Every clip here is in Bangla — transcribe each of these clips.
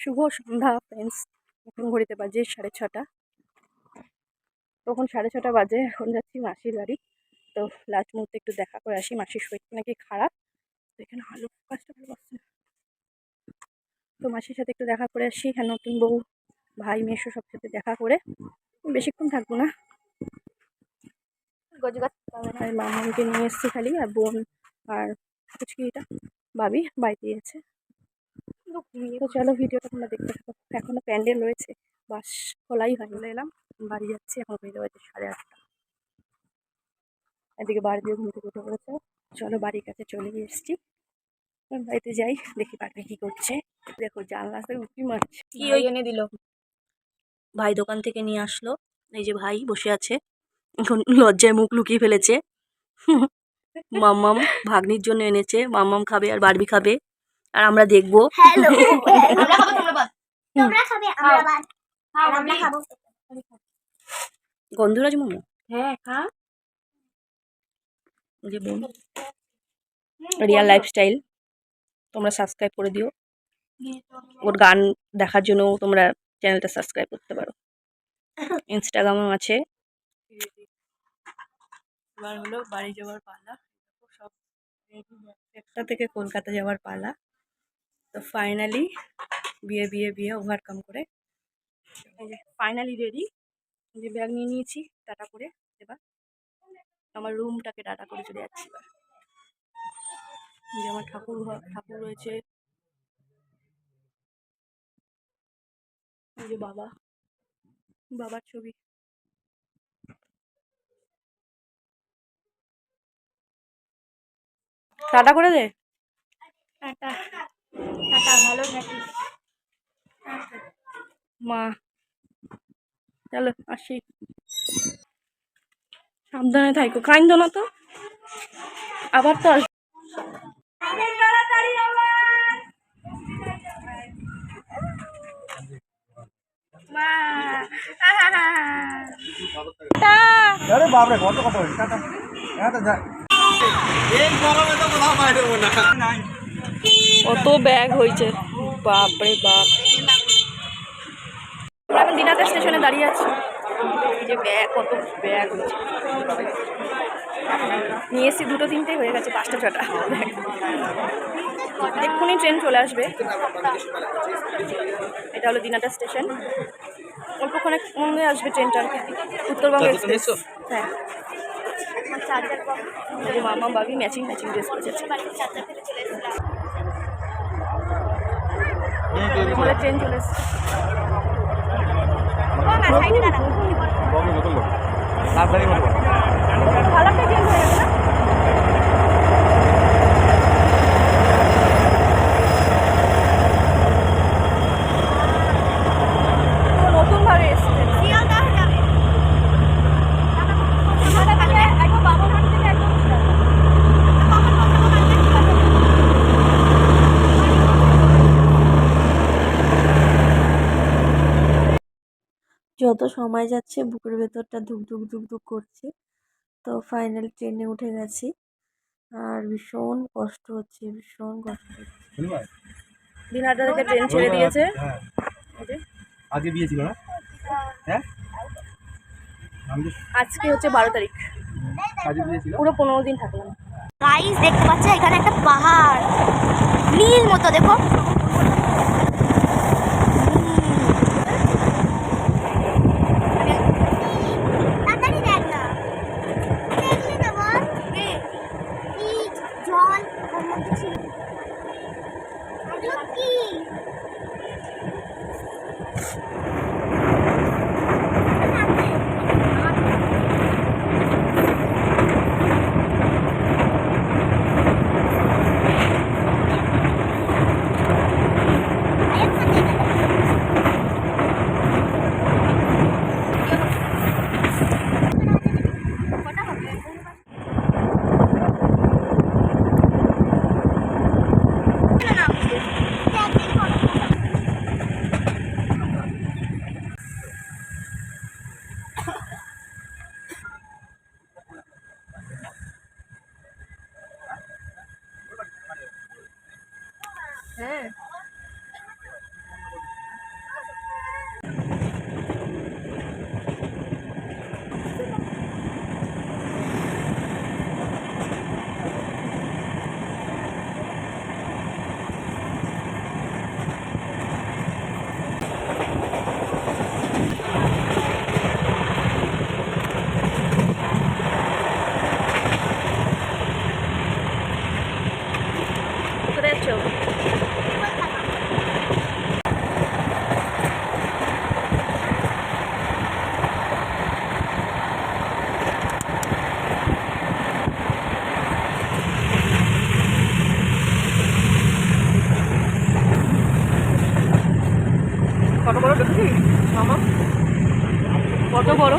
শুভ সন্ধ্যা ফ্রেন্ডস। এখন ঘড়িতে বাজে 6:30। তখন 6:30 বাজে। এখন যাচ্ছি মাসির বাড়ি। তো লাস্ট মুহূর্তে একটু দেখা করে আসি, মাসির শরীরটা নাকি খারাপ। তো এখানে আলু কাজটা ভালো পাচ্ছে। তো মাসির সাথে একটু দেখা করে আসি। হ্যাঁ, নতুন বউ ভাই মেসো সব সাথে দেখা করে বেশিক্ষণ থাকবো না। মামাকে নিয়ে এসছি খালি, আর বোন আর কুচকিটা ভাবি বাড়িতে আছে। তো চলো ভিডিওটা তোমরা দেখতে থাকো। এখনো প্যান্ডেল রয়েছে, বাস খোলাই হয়। চলে এলাম, বাড়ি যাচ্ছি। এখন বেজে বাজে 8:30। এদিকে বাড়ি দিয়ে ঘুম থেকে উঠে পড়েছে। চলো বাড়ির কাছে চলে এসেছি। বাড়িতে যাই, দেখি পাখি কি করছে। দেখো জানলা থেকে উঁকি মারছে। কি ওই এনে দিল ভাই, দোকান থেকে নিয়ে আসলো। এই যে ভাই বসে আছে, এখন লজ্জায় মুখ লুকিয়ে ফেলেছে। মাম্মাম ভাগ্নির জন্য এনেছে। মাম্মাম খাবে আর বারবি খাবে, আর আমরা দেখবো। হ্যালো, তোমরা খাবে, আমরা খাবো। গন্ধরাজ মোমো, হ্যাঁ খা। যে বোন রিয়াল লাইফস্টাইল, তোমরা সাবস্ক্রাইব করে দিও। ওর গান দেখার জন্য তোমরা চ্যানেলটা সাবস্ক্রাইব করতে পারো। ইনস্টাগ্রামও আছে। এবার হলো বাড়ি যাওয়ার পালা। সব একটা থেকে কলকাতা যাওয়ার পালা। তো ফাইনালি বিয়ে ওভারকাম করে এই যে ফাইনালি রেডি। যে ব্যাগ নিয়ে নিয়েছি টাটা করে। এবার আমার রুমটাকে টাটা করে চলে যাচ্ছি। এবার যে আমার ঠাকুর রয়েছে। এই যে বাবার ছবি। টাটা করে দে। টাটা টাটা, ভালো থাকিস মা। চলো আসি, সাবধানে থাকো, কাইন্দ না তো। আবার তো কত ব্যাগ হয়েছে, বাপরে বাপ। এখন দিনাটা স্টেশনে দাঁড়িয়ে আছি। এই যে ব্যাগ, কত ব্যাগ হয়েছে। নিয়ে এসছি 2-3 হয়ে গেছে, 5-6টা ব্যাগ। এক্ষুনি ট্রেন চলে আসবে। এটা হলো দিনাটা স্টেশন। অল্পক্ষণে মনে আসবে ট্রেনটা আর কি, উত্তরবঙ্গ এক্সপ্রেস। হ্যাঁ, মামা বাবি ম্যাচিং ড্রেস পরেছে। ট্রেন চলে এসছে। যত সময় যাচ্ছে বুকের ভেতরটা ধুক ধুক করছে। তো ফাইনাল ট্রেনে উঠে গেছি, আর ভীষণ কষ্ট হচ্ছে। দিনহাটা থেকে ট্রেন ছেড়ে দিয়েছে। আজকে বিয়ে ছিল না? হ্যাঁ, আজকে হচ্ছে 12 তারিখ। পুরো 15 দিন থাকলাম। গাইস দেখতে পাচ্ছ, এখানে একটা পাহাড় নীল মতো, দেখো। কত বড় দেখেছিস মামা, কত বড়।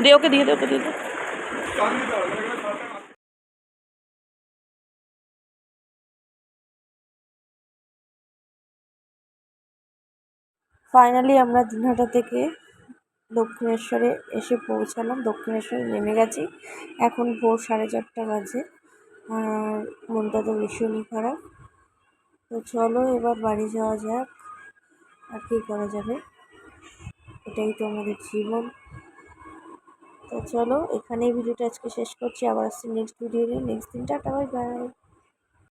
দে ওকে দিয়ে দে, ওকে দিয়ে দে। ফাইনালি আমরা দিনহাটা থেকে দক্ষিণেশ্বরে এসে পৌঁছালাম, দক্ষিণেশ্বরে নেমে গেছি। এখন ভোর 4:30 বাজে, আর মনটা তো ভীষণই খারাপ। তো চলো এবার বাড়ি যাওয়া যাক, আর কী করা যাবে, এটাই তো আমাদের জীবন। তো চলো এখানেই ভিডিওটা আজকে শেষ করছি, আবার আসছি নেক্সট ভিডিও নিয়ে নেক্সট দিন। Tata, bye bye.